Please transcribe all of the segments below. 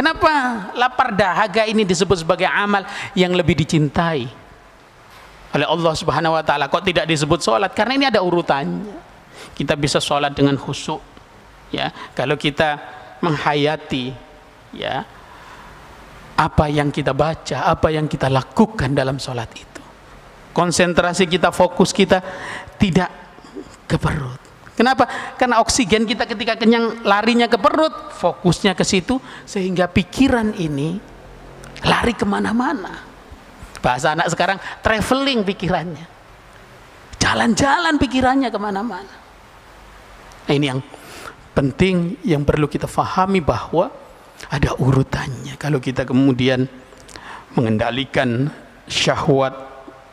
Kenapa lapar dahaga ini disebut sebagai amal yang lebih dicintai oleh Allah Subhanahu wa taala? Kok tidak disebut sholat? Karena ini ada urutannya. Kita bisa sholat dengan khusyuk, ya, kalau kita menghayati, ya, apa yang kita baca, apa yang kita lakukan dalam sholat itu. Konsentrasi kita, fokus kita tidak ke perut. Kenapa? Karena oksigen kita ketika kenyang larinya ke perut, fokusnya ke situ, sehingga pikiran ini lari kemana-mana. Bahasa anak sekarang, traveling pikirannya, jalan-jalan pikirannya kemana-mana. Nah, ini yang penting, yang perlu kita fahami, bahwa ada urutannya. Kalau kita kemudian mengendalikan syahwat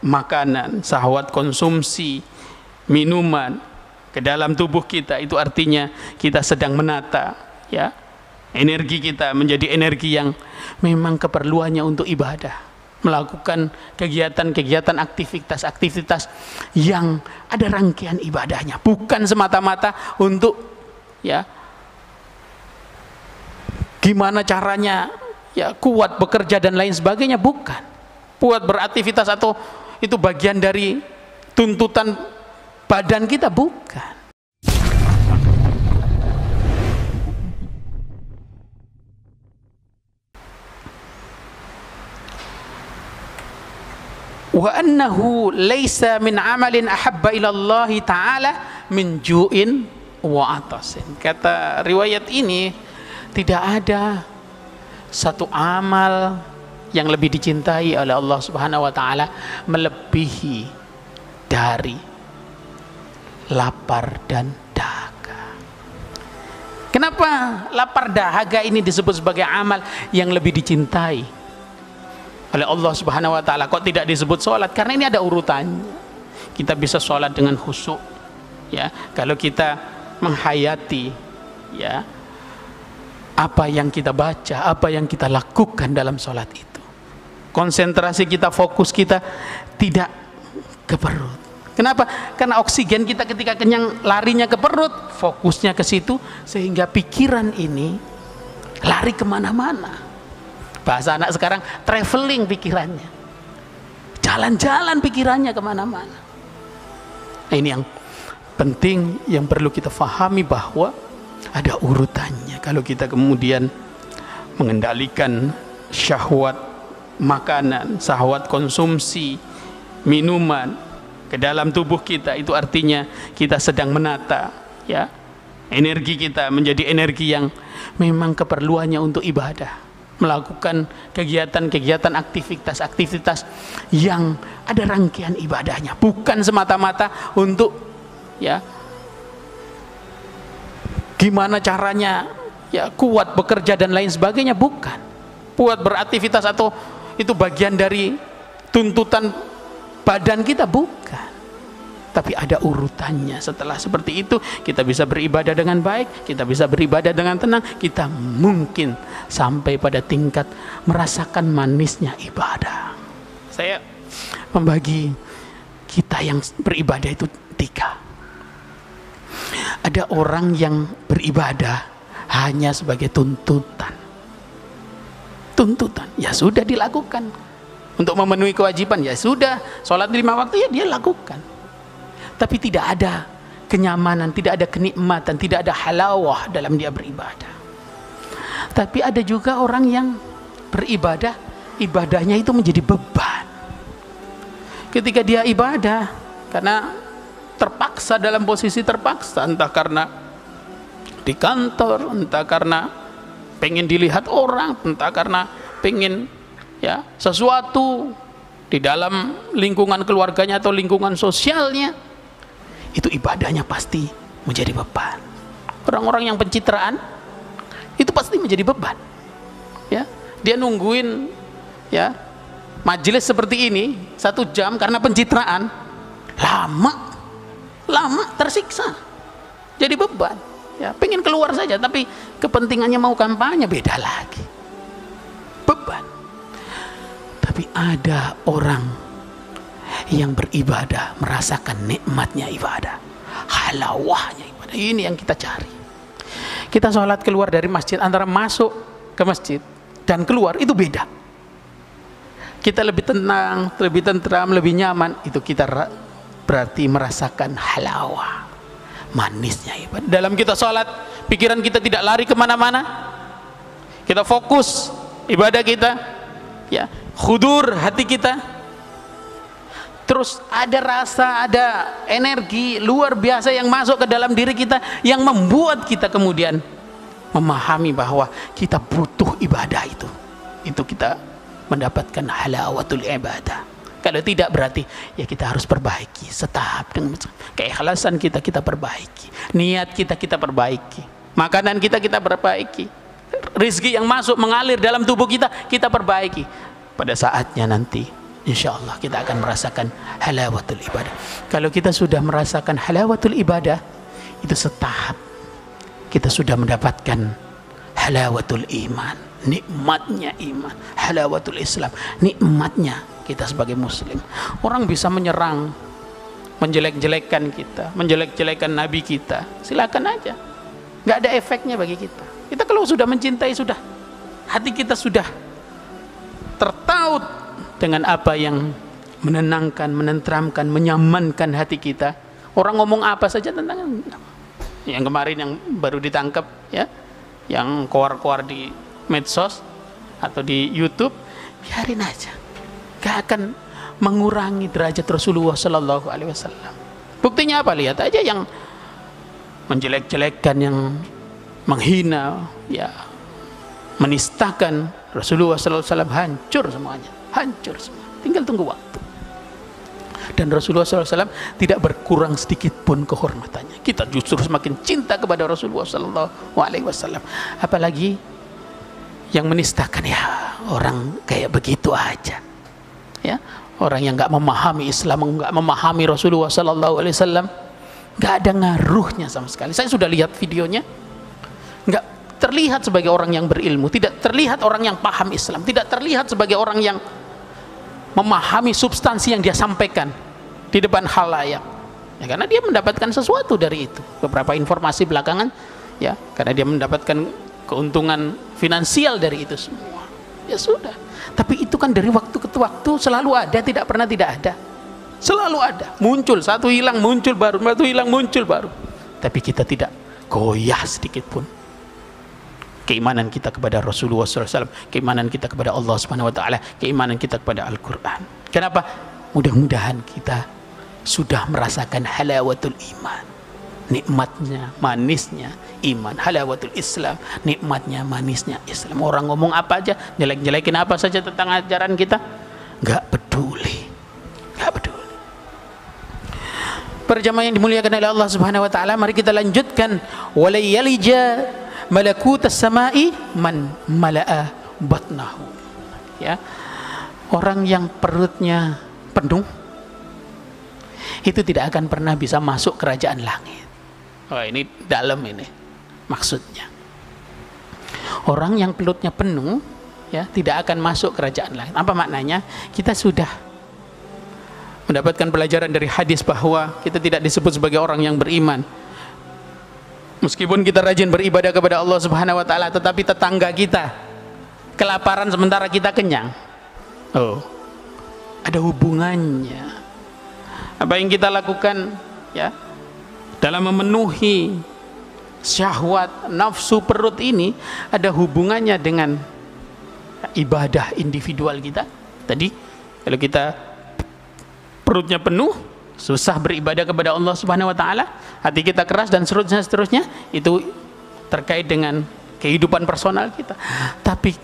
makanan, syahwat konsumsi minuman ke dalam tubuh kita, itu artinya kita sedang menata, ya, energi kita menjadi energi yang memang keperluannya untuk ibadah, melakukan kegiatan-kegiatan, aktivitas-aktivitas yang ada rangkaian ibadahnya, bukan semata-mata untuk, ya, gimana caranya, ya, kuat bekerja dan lain sebagainya, bukan. Kuat beraktivitas atau itu bagian dari tuntutan badan kita, bukan. Wa annahu laisa min amalin ahabba ila Allah taala min ju'in wa atasin. Kata riwayat ini, tidak ada satu amal yang lebih dicintai oleh Allah Subhanahu wa taala melebihi dari lapar dan dahaga. Kenapa lapar dahaga ini disebut sebagai amal yang lebih dicintai oleh Allah Subhanahu wa taala? Kok tidak disebut sholat? Karena ini ada urutannya. Kita bisa sholat dengan khusyuk, ya, kalau kita menghayati, ya, apa yang kita baca, apa yang kita lakukan dalam sholat itu. Konsentrasi kita, fokus kita tidak ke perut. Kenapa? Karena oksigen kita ketika kenyang larinya ke perut, fokusnya ke situ, sehingga pikiran ini lari kemana-mana. Bahasa anak sekarang, traveling pikirannya, jalan-jalan pikirannya kemana-mana. Nah, ini yang penting, yang perlu kita fahami, bahwa ada urutannya. Kalau kita kemudian mengendalikan syahwat makanan, syahwat konsumsi minuman ke dalam tubuh kita, itu artinya kita sedang menata, ya, energi kita menjadi energi yang memang keperluannya untuk ibadah, melakukan kegiatan-kegiatan, aktivitas-aktivitas yang ada rangkaian ibadahnya, bukan semata-mata untuk, ya, gimana caranya, ya, kuat bekerja dan lain sebagainya, bukan. Kuat beraktivitas atau itu bagian dari tuntutan badan kita, bukan. Tapi ada urutannya. Setelah seperti itu, kita bisa beribadah dengan baik, kita bisa beribadah dengan tenang, kita mungkin sampai pada tingkat merasakan manisnya ibadah. Saya membagi kita yang beribadah itu 3. Ada orang yang beribadah hanya sebagai tuntutan. Tuntutan, ya sudah dilakukan. Untuk memenuhi kewajiban, ya sudah, sholat 5 waktu, ya dia lakukan. Tapi tidak ada kenyamanan, tidak ada kenikmatan, tidak ada halawah dalam dia beribadah. Tapi ada juga orang yang beribadah, ibadahnya itu menjadi beban. Ketika dia ibadah karena terpaksa, dalam posisi terpaksa, entah karena di kantor, entah karena pengen dilihat orang, entah karena pengen, ya, sesuatu di dalam lingkungan keluarganya atau lingkungan sosialnya, itu ibadahnya pasti menjadi beban. Orang-orang yang pencitraan itu pasti menjadi beban, ya. Dia nungguin, ya, majelis seperti ini 1 jam karena pencitraan, lama tersiksa, jadi beban, ya. Pengen keluar saja, tapi kepentingannya mau kampanye, beda lagi, beban. Tapi ada orang yang beribadah merasakan nikmatnya ibadah, halawahnya ibadah. Ini yang kita cari. Kita sholat keluar dari masjid, antara masuk ke masjid dan keluar itu beda. Kita lebih tenang, lebih tentram, lebih nyaman, itu kita berarti merasakan halawah, manisnya ibadah. Dalam kita sholat, pikiran kita tidak lari kemana-mana, kita fokus ibadah kita, ya, khudur hati kita, terus ada rasa, ada energi luar biasa yang masuk ke dalam diri kita, yang membuat kita kemudian memahami bahwa kita butuh ibadah itu kita mendapatkan halawatul ibadah. Kalau tidak berarti ya kita harus perbaiki setahap, dengan keikhlasan kita perbaiki, niat kita perbaiki, makanan kita perbaiki, rizki yang masuk mengalir dalam tubuh kita perbaiki. Pada saatnya nanti insya Allah kita akan merasakan halawatul ibadah. Kalau kita sudah merasakan halawatul ibadah, itu setahap kita sudah mendapatkan halawatul iman, nikmatnya iman, halawatul Islam, nikmatnya kita sebagai muslim. Orang bisa menyerang, menjelek-jelekan kita, menjelek-jelekan nabi kita, silakan aja, nggak ada efeknya bagi kita. Kita kalau sudah mencintai, sudah hati kita sudah tertaut dengan apa yang menenangkan, menenteramkan, menyamankan hati kita. Orang ngomong apa saja tentang yang kemarin yang baru ditangkap, ya, yang koar-koar di medsos atau di YouTube, biarin aja, gak akan mengurangi derajat Rasulullah Sallallahu Alaihi Wasallam. Buktinya apa? Lihat aja yang menjelek-jelekkan, yang menghina, ya, menistakan Rasulullah Sallallahu Alaihi Wasallam, hancur semuanya, hancur semua. Tinggal tunggu waktu. Dan Rasulullah SAW tidak berkurang sedikit pun kehormatannya. Kita justru semakin cinta kepada Rasulullah SAW. Apalagi yang menistakan, ya, orang kayak begitu aja, ya, orang yang nggak memahami Islam, nggak memahami Rasulullah SAW, nggak ada ngaruhnya sama sekali. Saya sudah lihat videonya, nggak terlihat sebagai orang yang berilmu, tidak terlihat orang yang paham Islam, tidak terlihat sebagai orang yang memahami substansi yang dia sampaikan di depan khalayak, ya, karena dia mendapatkan sesuatu dari itu, beberapa informasi belakangan, ya, karena dia mendapatkan keuntungan finansial dari itu semua, ya sudah. Tapi itu kan dari waktu ke waktu selalu ada, tidak pernah tidak ada, selalu ada, muncul satu, hilang, muncul baru, satu hilang, muncul baru. Tapi kita tidak goyah sedikit pun keimanan kita kepada Rasulullah SAW, keimanan kita kepada Allah Subhanahu Wa Taala, keimanan kita kepada Al-Quran. Kenapa? Mudah-mudahan kita sudah merasakan halawatul iman, nikmatnya, manisnya iman, halawatul Islam, nikmatnya, manisnya Islam. Orang ngomong apa aja, jelek-jelekin apa saja tentang ajaran kita, nggak peduli, nggak peduli. Perjamaah yang dimuliakan oleh Allah Subhanahu Wa Taala, mari kita lanjutkan. Walayalija malakut as-sama'i man mala'a batnahu, ya, orang yang perutnya penuh itu tidak akan pernah bisa masuk kerajaan langit. Oh, ini dalam ini maksudnya. Orang yang perutnya penuh, ya, tidak akan masuk kerajaan langit. Apa maknanya? Kita sudah mendapatkan pelajaran dari hadis bahwa kita tidak disebut sebagai orang yang beriman meskipun kita rajin beribadah kepada Allah Subhanahu Wa Taala, tetapi tetangga kita kelaparan sementara kita kenyang. Oh, ada hubungannya. Apa yang kita lakukan, ya, dalam memenuhi syahwat nafsu perut ini ada hubungannya dengan ibadah individual kita. Tadi kalau kita perutnya penuh, susah beribadah kepada Allah Subhanahu Wa Taala, hati kita keras dan seterusnya, itu terkait dengan kehidupan personal kita. Tapi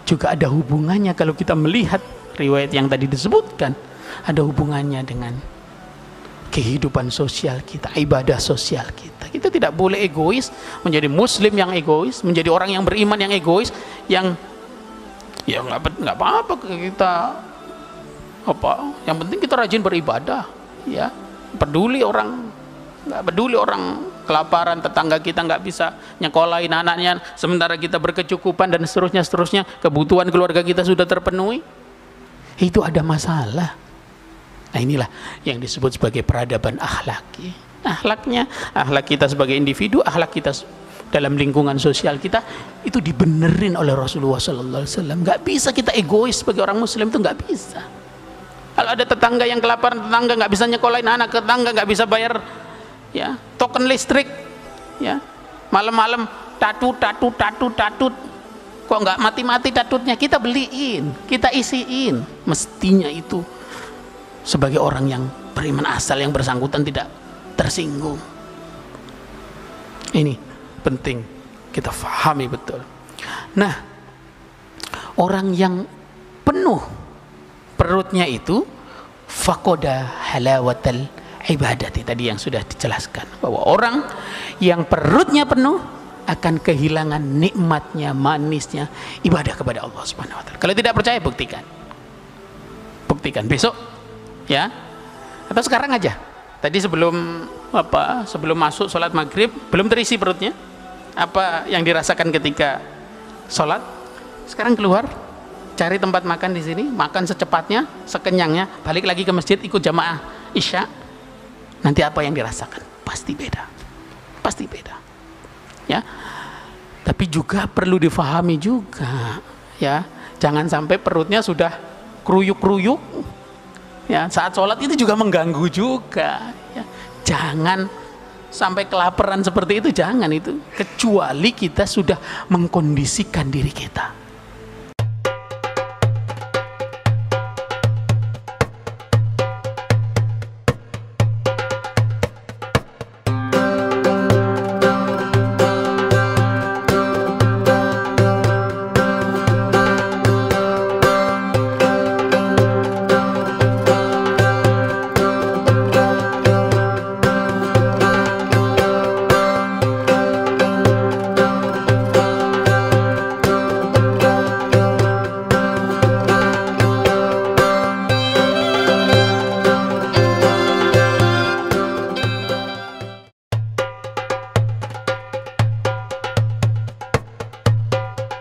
juga ada hubungannya kalau kita melihat riwayat yang tadi disebutkan, ada hubungannya dengan kehidupan sosial kita, ibadah sosial kita. Kita tidak boleh egois, menjadi muslim yang egois, menjadi orang yang beriman yang egois, yang ya nggak apa-apa kita, apa yang penting kita rajin beribadah, ya, peduli orang, nggak peduli orang kelaparan, tetangga kita nggak bisa nyekolahin anaknya sementara kita berkecukupan dan seterusnya, kebutuhan keluarga kita sudah terpenuhi. Itu ada masalah. Nah, inilah yang disebut sebagai peradaban akhlaki. Akhlaknya, akhlak kita sebagai individu, akhlak kita dalam lingkungan sosial kita itu dibenerin oleh Rasulullah Sallallahu Alaihi Wasallam. Nggak bisa kita egois sebagai orang Muslim, itu nggak bisa. Kalau ada tetangga yang kelaparan, tetangga nggak bisa nyekolahin anak, tetangga nggak bisa bayar ya token listrik, ya malam-malam tatut, kok nggak mati-mati tatutnya, kita beliin, kita isiin. Mestinya itu sebagai orang yang beriman asal yang bersangkutan tidak tersinggung. Ini penting kita fahami betul. Nah, orang yang penuh perutnya itu faqada halawatal ibadati, tadi yang sudah dijelaskan bahwa orang yang perutnya penuh akan kehilangan nikmatnya, manisnya ibadah kepada Allah Subhanahu wa taala. Kalau tidak percaya buktikan. Buktikan besok ya. Atau sekarang aja. Tadi sebelum masuk sholat maghrib belum terisi perutnya. Apa yang dirasakan ketika sholat? Sekarang keluar, cari tempat makan di sini, makan secepatnya, sekenyangnya, balik lagi ke masjid ikut jamaah Isya. Nanti apa yang dirasakan? Pasti beda. Pasti beda. Ya. Tapi juga perlu difahami juga, ya. Jangan sampai perutnya sudah kruyuk-kruyuk. Ya, saat sholat itu juga mengganggu juga. Ya. Jangan sampai kelaparan seperti itu, jangan itu. Kecuali kita sudah mengkondisikan diri kita.